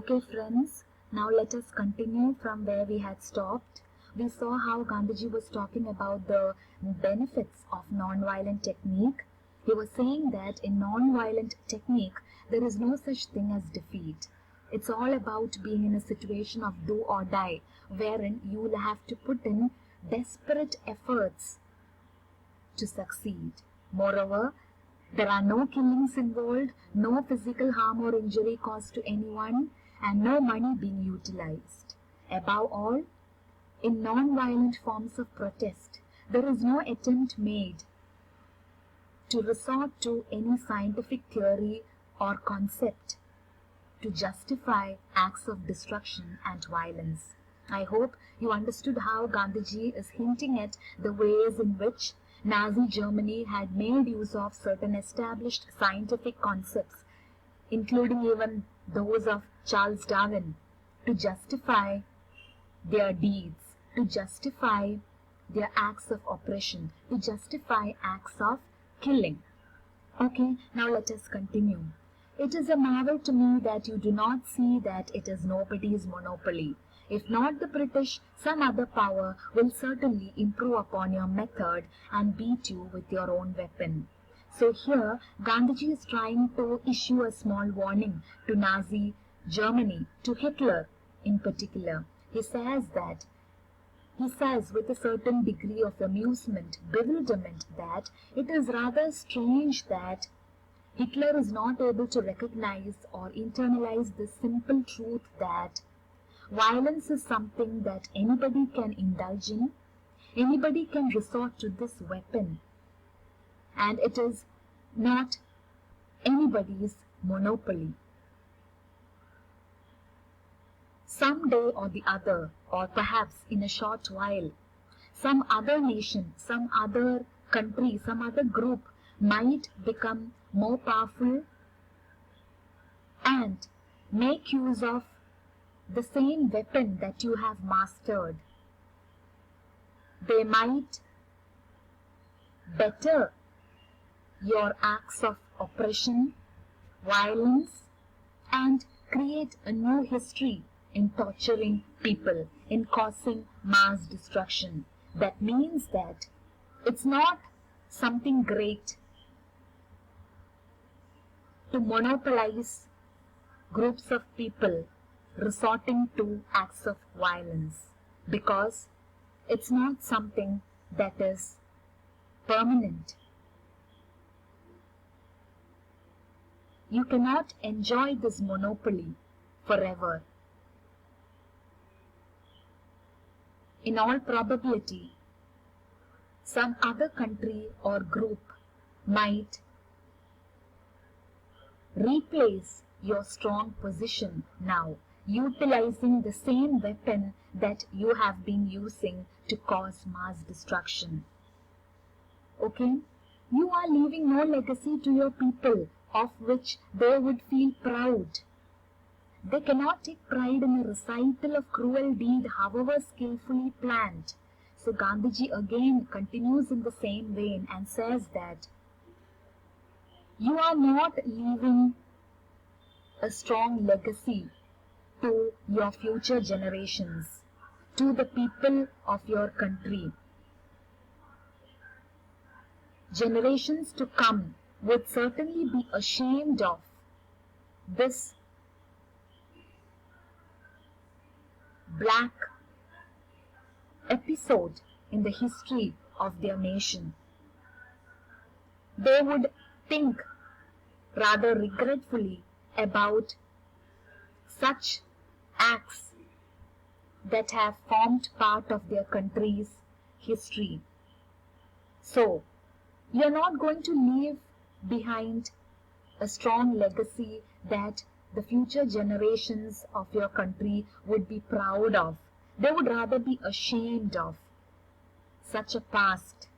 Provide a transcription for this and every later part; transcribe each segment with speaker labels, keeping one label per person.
Speaker 1: Okay friends, now let us continue from where we had stopped. We saw how Gandhiji was talking about the benefits of non-violent technique. He was saying that in non-violent technique, there is no such thing as defeat. It's all about being in a situation of do or die, wherein you will have to put in desperate efforts to succeed. Moreover, there are no killings involved, no physical harm or injury caused to anyone, and no money being utilized. Above all, in non-violent forms of protest, there is no attempt made to resort to any scientific theory or concept to justify acts of destruction and violence. I hope you understood how Gandhiji is hinting at the ways in which Nazi Germany had made use of certain established scientific concepts, including even those of Charles Darwin, to justify their deeds, to justify their acts of oppression, to justify acts of killing. Okay, now let us continue. It is a marvel to me that you do not see that it is nobody's monopoly. If not the British, some other power will certainly improve upon your method and beat you with your own weapon. So here, Gandhiji is trying to issue a small warning to Nazi Germany, to Hitler in particular. He says with a certain degree of amusement, bewilderment, that it is rather strange that Hitler is not able to recognize or internalize the simple truth that violence is something that anybody can indulge in, anybody can resort to this weapon, and it is not anybody's monopoly. Some day or the other, or perhaps in a short while, some other nation, some other country, some other group might become more powerful and make use of the same weapon that you have mastered. They might better your acts of oppression, violence, and create a new history in torturing people, in causing mass destruction. That means that it's not something great to monopolize groups of people resorting to acts of violence, because it's not something that is permanent. You cannot enjoy this monopoly forever. In all probability, some other country or group might replace your strong position now, utilizing the same weapon that you have been using to cause mass destruction. Okay? You are leaving no legacy to your people of which they would feel proud. They cannot take pride in a recital of cruel deed, however skillfully planned. So Gandhiji again continues in the same vein and says that you are not leaving a strong legacy to your future generations, to the people of your country. Generations to come would certainly be ashamed of this black episode in the history of their nation. They would think rather regretfully about such acts that have formed part of their country's history. So, you're not going to leave behind a strong legacy that the future generations of your country would be proud of. They would rather be ashamed of such a past,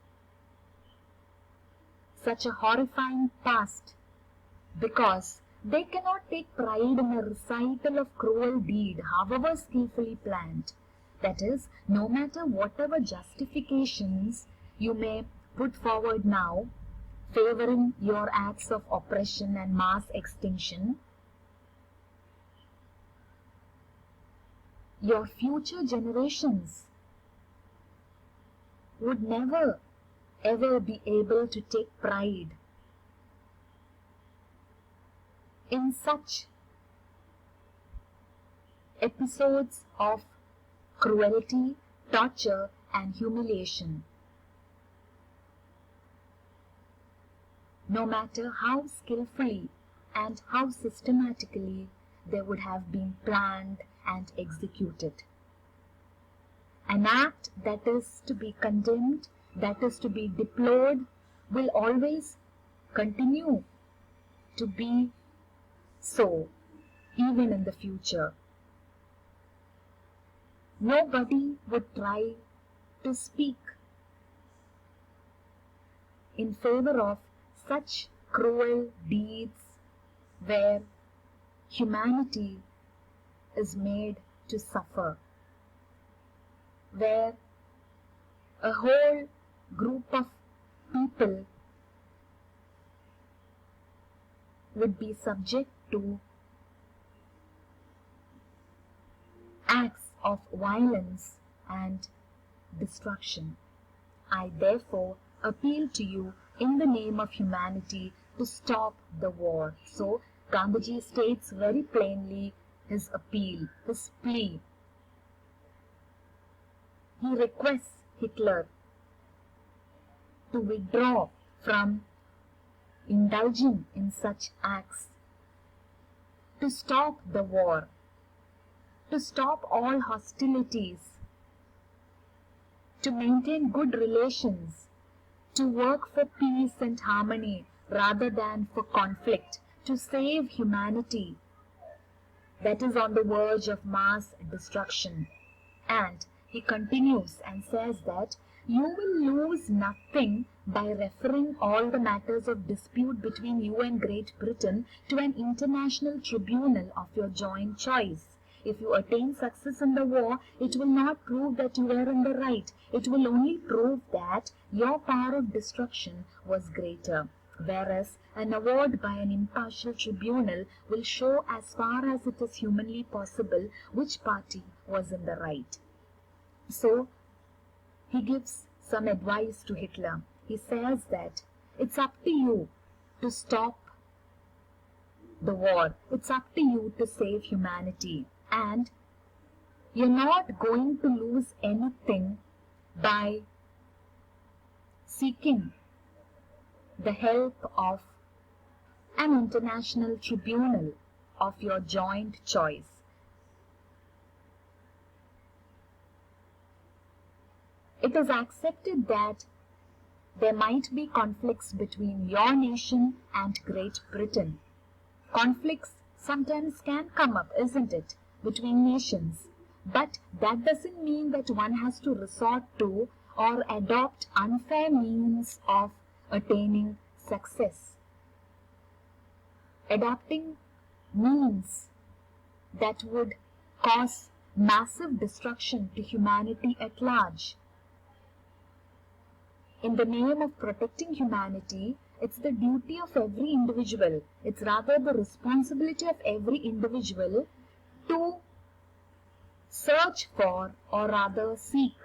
Speaker 1: such a horrifying past, because they cannot take pride in a recital of cruel deed, however skillfully planned. That is, no matter whatever justifications you may put forward now, favoring your acts of oppression and mass extinction, your future generations would never ever be able to take pride in such episodes of cruelty, torture, and humiliation. No matter how skillfully and how systematically they would have been planned and executed. An act that is to be condemned, that is to be deplored, will always continue to be so, even in the future. Nobody would try to speak in favor of such cruel deeds where humanity is made to suffer, where a whole group of people would be subject to acts of violence and destruction. I therefore appeal to you in the name of humanity to stop the war. So Gandhiji states very plainly his appeal, his plea. He requests Hitler to withdraw from indulging in such acts, to stop the war, to stop all hostilities, to maintain good relations, to work for peace and harmony rather than for conflict, to save humanity that is on the verge of mass destruction. And he continues and says that you will lose nothing by referring all the matters of dispute between you and Great Britain to an international tribunal of your joint choice. If you attain success in the war, it will not prove that you were in the right. It will only prove that your power of destruction was greater. Whereas an award by an impartial tribunal will show as far as it is humanly possible which party was in the right. So, he gives some advice to Hitler. He says that it's up to you to stop the war. It's up to you to save humanity. And you're not going to lose anything by seeking the help of an international tribunal of your joint choice. It is accepted that there might be conflicts between your nation and Great Britain. Conflicts sometimes can come up, isn't it, between nations? But that doesn't mean that one has to resort to or adopt unfair means of attaining success. Adopting means that would cause massive destruction to humanity at large. In the name of protecting humanity, it's the duty of every individual, it's rather the responsibility of every individual to search for or rather seek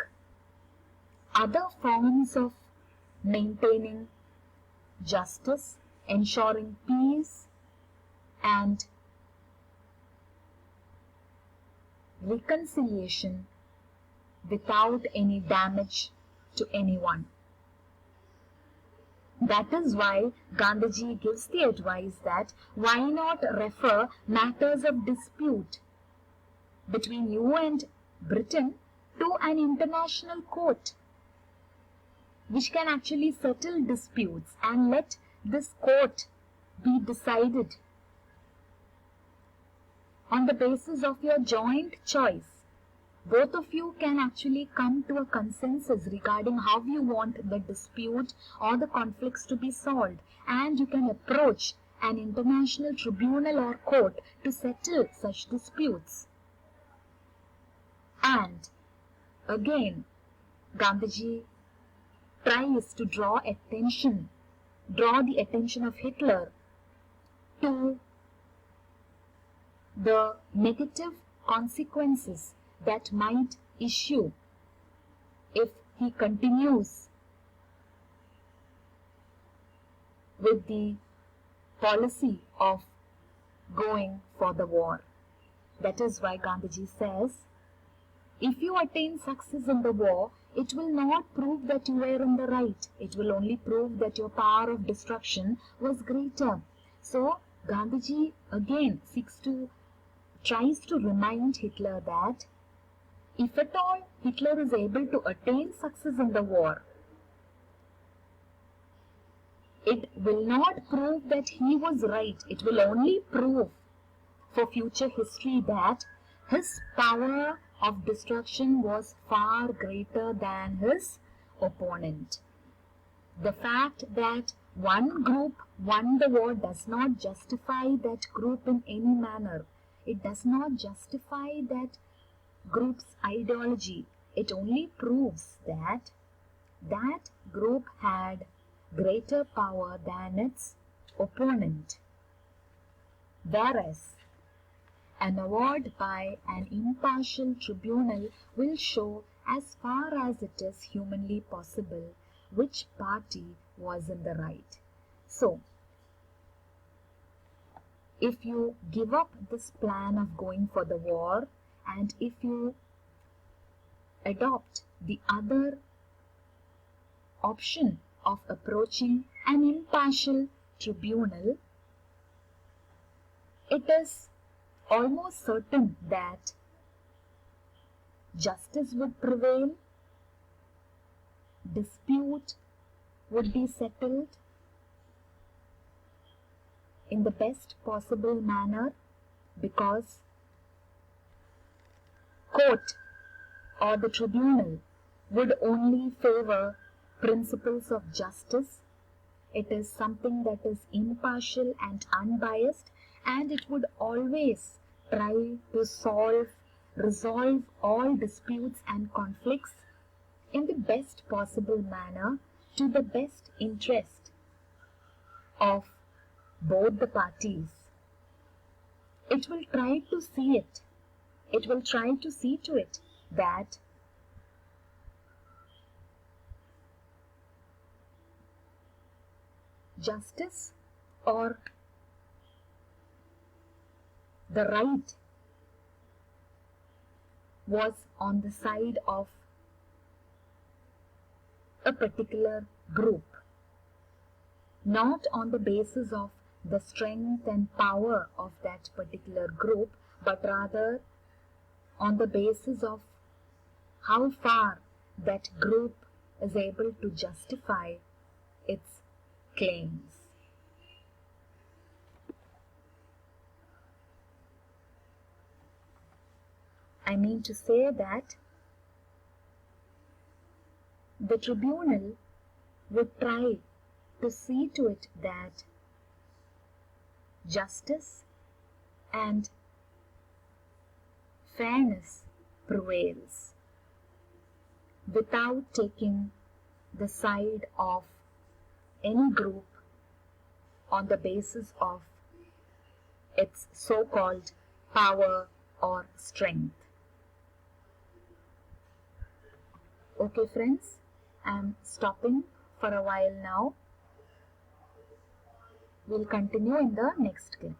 Speaker 1: other forms of maintaining justice, ensuring peace and reconciliation without any damage to anyone. That is why Gandhiji gives the advice that why not refer matters of dispute between you and Britain to an international court which can actually settle disputes, and let this court be decided on the basis of your joint choice. Both of you can actually come to a consensus regarding how you want the dispute or the conflicts to be solved, and you can approach an international tribunal or court to settle such disputes. And again, Gandhiji tries to draw the attention of Hitler to the negative consequences that might issue if he continues with the policy of going for the war. That is why Gandhiji says, if you attain success in the war, it will not prove that you were in the right. It will only prove that your power of destruction was greater. So Gandhiji again tries to remind Hitler that if at all Hitler is able to attain success in the war, it will not prove that he was right. It will only prove for future history that his power of destruction was far greater than his opponent. The fact that one group won the war does not justify that group in any manner. It does not justify that group's ideology. It only proves that that group had greater power than its opponent. Whereas an award by an impartial tribunal will show, as far as it is humanly possible, which party was in the right. So, if you give up this plan of going for the war, and if you adopt the other option of approaching an impartial tribunal, it is almost certain that justice would prevail, dispute would be settled in the best possible manner, because court or the tribunal would only favor principles of justice. It is something that is impartial and unbiased, and it would always try to resolve all disputes and conflicts in the best possible manner to the best interest of both the parties. It will try to see it. It will try to see to it that justice or the right was on the side of a particular group, not on the basis of the strength and power of that particular group, but rather on the basis of how far that group is able to justify its claims. I mean to say that the tribunal would try to see to it that justice and fairness prevails without taking the side of any group on the basis of its so-called power or strength. Okay friends, I am stopping for a while now. We'll continue in the next clip.